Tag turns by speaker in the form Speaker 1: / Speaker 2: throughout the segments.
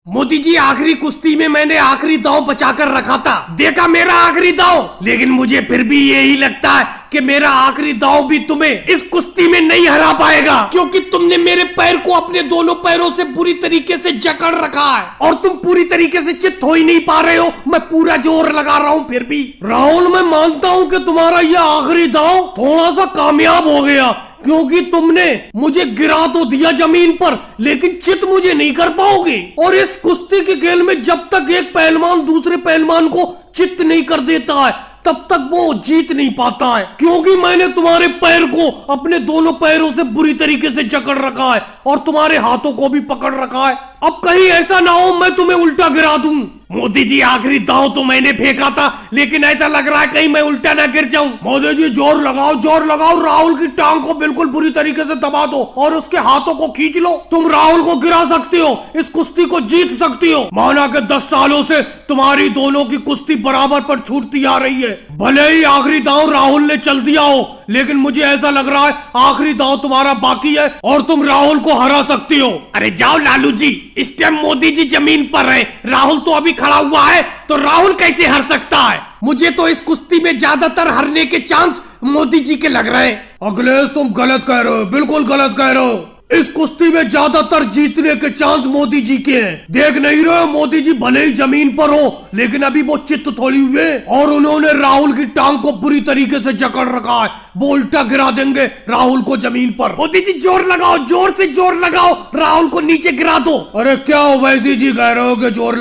Speaker 1: मोदी जी, आखिरी कुश्ती में मैंने आखिरी दांव बचाकर रखा था। देखा मेरा आखिरी दांव, लेकिन मुझे फिर भी यही लगता है कि मेरा आखिरी दांव भी तुम्हें इस कुश्ती में नहीं हरा पाएगा, क्योंकि तुमने मेरे पैर को अपने दोनों पैरों से बुरी तरीके से जकड़ रखा है और तुम पूरी तरीके से चित हो ही नहीं पा रहे हो। मैं पूरा जोर लगा रहा हूँ फिर भी। राहुल, मैं मानता हूँ कि तुम्हारा यह आखिरी दांव थोड़ा सा कामयाब हो गया, क्योंकि तुमने मुझे गिरा तो दिया जमीन पर, लेकिन चित मुझे नहीं कर पाओगे। और इस कुश्ती के खेल में जब तक एक पहलवान दूसरे पहलवान को चित नहीं कर देता है, तब तक वो जीत नहीं पाता है, क्योंकि मैंने तुम्हारे पैर को अपने दोनों पैरों से बुरी तरीके से जकड़ रखा है और तुम्हारे हाथों को भी पकड़ रखा है। अब कहीं ऐसा ना हो मैं तुम्हें उल्टा गिरा दूं। मोदी जी, आखिरी दांव तो मैंने फेंका था, लेकिन ऐसा लग रहा है कहीं मैं उल्टा ना गिर जाऊं। मोदी जी, जोर लगाओ, राहुल की टांग को बिल्कुल बुरी तरीके से दबा दो और उसके हाथों को खींच लो। तुम राहुल को गिरा सकती हो, इस कुश्ती को जीत सकती हो। माना कि 10 सालों से तुम्हारी दोनों की कुश्ती बराबर पर छूटती आ रही है। भले ही आखिरी दांव राहुल ने चल दिया हो, लेकिन मुझे ऐसा लग रहा है आखिरी दांव तुम्हारा बाकी है और तुम राहुल को हरा सकती हो। अरे जाओ लालू जी, इस टाइम मोदी जी जमीन पर है, राहुल तो अभी खड़ा हुआ है, तो राहुल कैसे हर सकता है? मुझे तो इस कुश्ती में ज्यादातर हरने के चांस मोदी जी के लग रहे हैं। अखिलेश, तुम गलत कह रहे हो, बिल्कुल गलत कह रहे हो। इस कुश्ती में ज्यादातर जीतने के चांस मोदी जी के हैं। देख नहीं रहे हो, मोदी जी भले ही जमीन पर हो, लेकिन अभी वो चित्त थोड़ी हुए और उन्होंने राहुल की टांग को बुरी तरीके से जकड़ रखा है। वो उल्टा गिरा देंगे राहुल को जमीन पर। मोदी जी, जोर लगाओ, जोर से जोर लगाओ, राहुल को नीचे गिरा दो। अरे क्या ओवैसी जी कह रहे हो कि जोर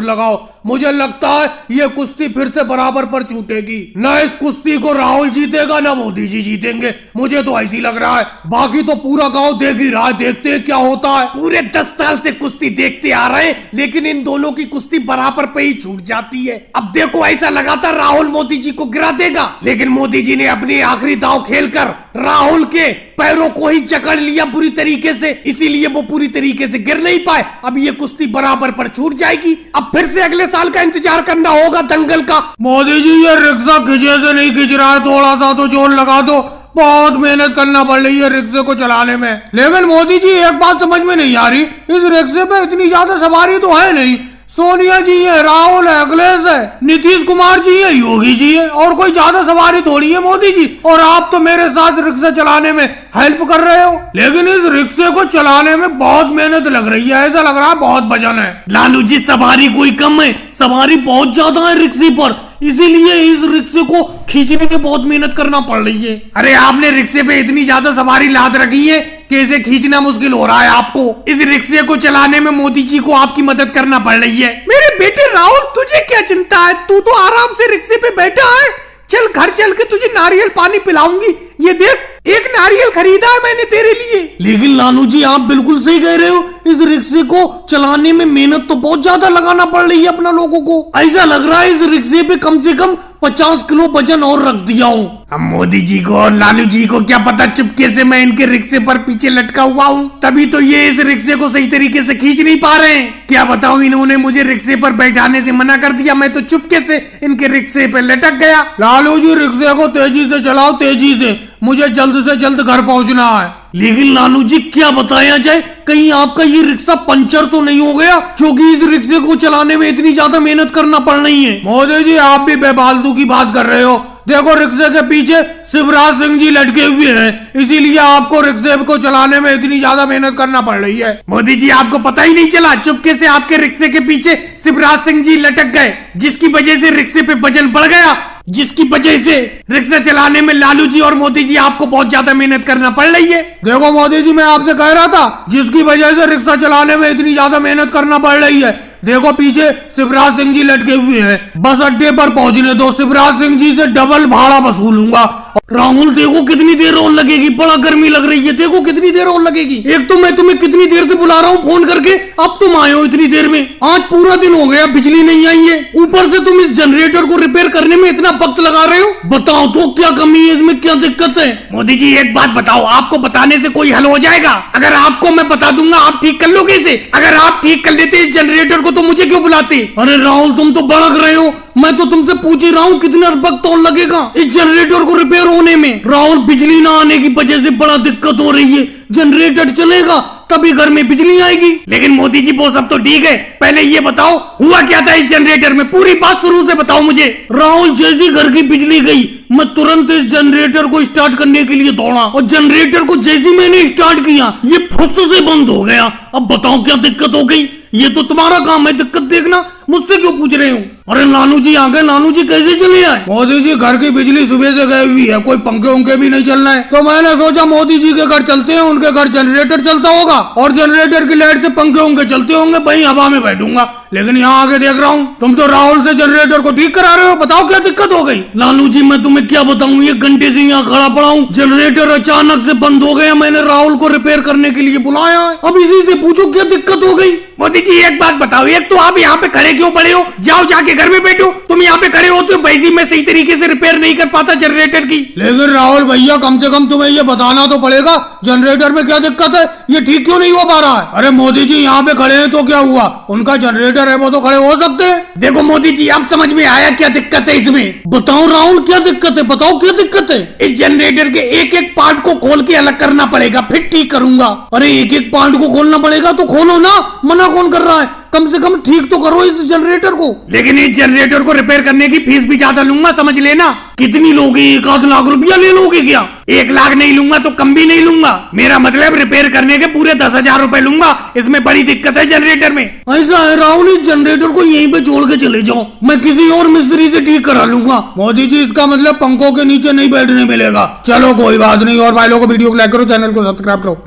Speaker 1: लगाओ? मुझे लगता है ये कुश्ती फिर से बराबर पर छूटेगी। न इस कुश्ती को राहुल जीतेगा, न मोदी जी जीतेंगे, मुझे तो ऐसी लग रहा है। बाकी तो पूरा गांव देख ही रहा है, देखते हैं क्या होता है। पूरे 10 साल से कुश्ती देखते आ रहे हैं, लेकिन इन दोनों की कुश्ती बराबर पे ही छूट जाती है। अब देखो, ऐसा लगा था राहुल मोदी जी को गिरा देगा, लेकिन मोदी जी ने अपनी आखिरी दांव खेलकर राहुल के पैरों को ही जकड़ लिया बुरी तरीके से, इसीलिए वो पूरी तरीके से गिर नहीं पाए। अब ये कुश्ती बराबर पर छूट जाएगी। अब फिर से अगले साल का इंतजार करना होगा दंगल का। मोदी जी, ये रिक्शा खिंचे से नहीं खिंच रहा है, थोड़ा सा तो जोर लगा दो। बहुत मेहनत करना पड़ रही है रिक्शे को चलाने में। लेकिन मोदी जी, एक बात समझ में नहीं आ रही, इस रिक्शे पे इतनी ज्यादा सवारी तो है नहीं। सोनिया जी है, राहुल है, अखिलेश है, नीतीश कुमार जी है, योगी जी है, और कोई ज्यादा सवारी थोड़ी है मोदी जी। और आप तो मेरे साथ रिक्शा चलाने में हेल्प कर रहे हो, लेकिन इस रिक्शे को चलाने में बहुत मेहनत लग रही है, ऐसा लग रहा है बहुत वजन है। लालू जी, सवारी कोई कम है, सवारी बहुत ज्यादा है रिक्शे पर, इसीलिए इस रिक्शे को खींचने में बहुत मेहनत करना पड़ रही है। अरे आपने रिक्शे पे इतनी ज्यादा सवारी लाद रखी है कि इसे खींचना मुश्किल हो रहा है आपको। इस रिक्शे को चलाने में मोदी जी को आपकी मदद करना पड़ रही है। मेरे बेटे राहुल, तुझे क्या चिंता है? तू तो आराम से रिक्शे पे बैठा है। चल, घर चल के तुझे नारियल पानी पिलाऊंगी। ये देख, एक नारियल खरीदा है मैंने तेरे लिए। लेकिन लालू जी, आप बिल्कुल सही कह रहे हो, इस रिक्शे को चलाने में मेहनत तो बहुत ज्यादा लगाना पड़ रही है अपना लोगों को। ऐसा लग रहा है इस रिक्शे पे कम से कम 50 किलो वजन और रख दिया हूँ। अब मोदी जी को और लालू जी को क्या पता, चुपके से मैं इनके रिक्शे पर पीछे लटका हुआ हूँ, तभी तो ये इस रिक्शे को सही तरीके से खींच नहीं पा रहे हैं। क्या बताऊँ, इन्होंने मुझे रिक्शे पर बैठाने से मना कर दिया, मैं तो चुपके से इनके रिक्शे पे लटक गया। लालू जी, रिक्शे को तेजी से चलाओ, तेजी से, मुझे जल्द से जल्द घर पहुंचना है। लेकिन लालू जी, क्या बताया जाए, कहीं आपका ये रिक्शा पंचर तो नहीं हो गया, क्योंकि इस रिक्शे को चलाने में इतनी ज्यादा मेहनत करना पड़ रही है। मोदी जी, आप भी बेफालतू की बात कर रहे हो। देखो, रिक्शे के पीछे शिवराज सिंह जी लटके हुए हैं, इसीलिए आपको रिक्शे को चलाने में इतनी ज्यादा मेहनत करना पड़ रही है। मोदी जी, आपको पता ही नहीं चला, चुपके से आपके रिक्शे के पीछे शिवराज सिंह जी लटक गए, जिसकी वजह से रिक्शे पे वजन बढ़ गया, जिसकी वजह से रिक्शा चलाने में लालू जी और मोदी जी आपको बहुत ज्यादा मेहनत करना पड़ रही है। देखो मोदी जी, मैं आपसे कह रहा था, जिसकी वजह से रिक्शा चलाने में इतनी ज्यादा मेहनत करना पड़ रही है। देखो, पीछे शिवराज सिंह जी लटके हुए हैं, बस अड्डे पर पहुंचने दो, शिवराज सिंह जी से डबल भाड़ा वसूलूंगा। राहुल, देखो कितनी देर और लगेगी, बड़ा गर्मी लग रही है, देखो कितनी देर और लगेगी। एक तो मैं तुम्हें कितनी देर से बुला रहा हूँ फोन करके, अब तुम आए हो इतनी देर में। आज पूरा दिन हो गया, बिजली नहीं आई है, ऊपर से तुम इस जनरेटर को रिपेयर करने में इतना वक्त लगा रहे हो। बताओ तो क्या कमी है इसमें, क्या दिक्कत है? मोदी जी, एक बात बताओ, आपको बताने से कोई हल हो जाएगा? अगर आपको मैं बता दूंगा, आप ठीक कर लोगे इसे? अगर आप ठीक कर लेते इस जनरेटर को, तो मुझे क्यों बुलाते? अरे राहुल, तुम तो भड़क रहे हो, मैं तो तुमसे पूछ ही रहा हूँ कितना वक्त और लगेगा इस जनरेटर को रिपेयर होने में। राहुल, बिजली ना आने की वजह से बड़ा दिक्कत हो रही है, जनरेटर चलेगा तभी घर में बिजली आएगी। लेकिन मोदी जी वो सब तो ठीक है, पहले ये बताओ हुआ क्या था इस जनरेटर में, पूरी बात शुरू से बताओ मुझे। राहुल, जैसी घर की बिजली गई मैं तुरंत इस जनरेटर को स्टार्ट करने के लिए दौड़ा और जनरेटर को जैसे मैंने स्टार्ट किया ये फुस से बंद हो गया। अब बताओ क्या दिक्कत हो गई? ये तो तुम्हारा काम है दिक्कत देखना, मुझसे क्यों पूछ रहे हो? अरे नानू जी आ गए। नानू जी कैसे चले आए? मोदी जी घर की बिजली सुबह से गई हुई है, कोई पंखे उंखे भी नहीं चल रहे हैं, तो मैंने सोचा मोदी जी के घर चलते हैं, उनके घर जनरेटर चलता होगा और जनरेटर की लाइट से पंखे उंखे चलते होंगे, वहीं हवा में बैठूंगा। लेकिन यहाँ आके देख रहा हूँ तुम तो राहुल से जनरेटर को ठीक करा रहे हो, बताओ क्या दिक्कत हो गई? नानू जी मैं तुम्हें क्या बताऊँ, 1 घंटे से यहाँ खड़ा पड़ा हूँ, जनरेटर अचानक से बंद हो गया, मैंने राहुल को रिपेयर करने के लिए बुलाया है, अब इसी से पूछो क्या दिक्कत हो गई? मोदी जी एक बात बताओ, एक तो आप यहाँ पे खड़े क्यों पड़े हो? जाओ जाके घर में बैठो। तुम यहाँ पे खड़े हो तो वैसे मैं सही तरीके से रिपेयर नहीं कर पाता जनरेटर की। लेकिन राहुल भैया कम से कम तुम्हें ये बताना तो पड़ेगा जनरेटर में क्या दिक्कत है, ये ठीक क्यों नहीं हो पा रहा है? अरे मोदी जी यहाँ पे खड़े हैं तो क्या हुआ, उनका जनरेटर है वो तो खड़े हो सकते हैं। देखो मोदी जी अब समझ में आया क्या दिक्कत है इसमें? बताओ राहुल क्या दिक्कत है, बताओ क्या दिक्कत है? इस जनरेटर के एक एक पार्ट को खोल के अलग करना पड़ेगा, फिर ठीक करूंगा। अरे एक एक पार्ट को खोलना पड़ेगा तो खोलो ना, मना कौन कर रहा है? कम से कम ठीक तो करो इस जनरेटर को। लेकिन इस जनरेटर को रिपेयर करने की फीस भी ज्यादा लूंगा, समझ लेना। कितनी लोगे? 1 लाख रुपया ले लोगे क्या? 1 लाख नहीं लूंगा तो कम भी नहीं लूंगा, मेरा मतलब रिपेयर करने के पूरे 10,000 रुपए लूंगा, इसमें बड़ी दिक्कत है जनरेटर में। ऐसा है राहुल, इस जनरेटर को यहीं पे छोड़ के चले जाओ, मैं किसी और मिस्त्री से ठीक करा लूंगा। मोदी जी इसका मतलब पंखों के नीचे नहीं बैठने मिलेगा। चलो कोई बात नहीं, और भाई लोगों को वीडियो को लाइक करो, चैनल को सब्सक्राइब करो।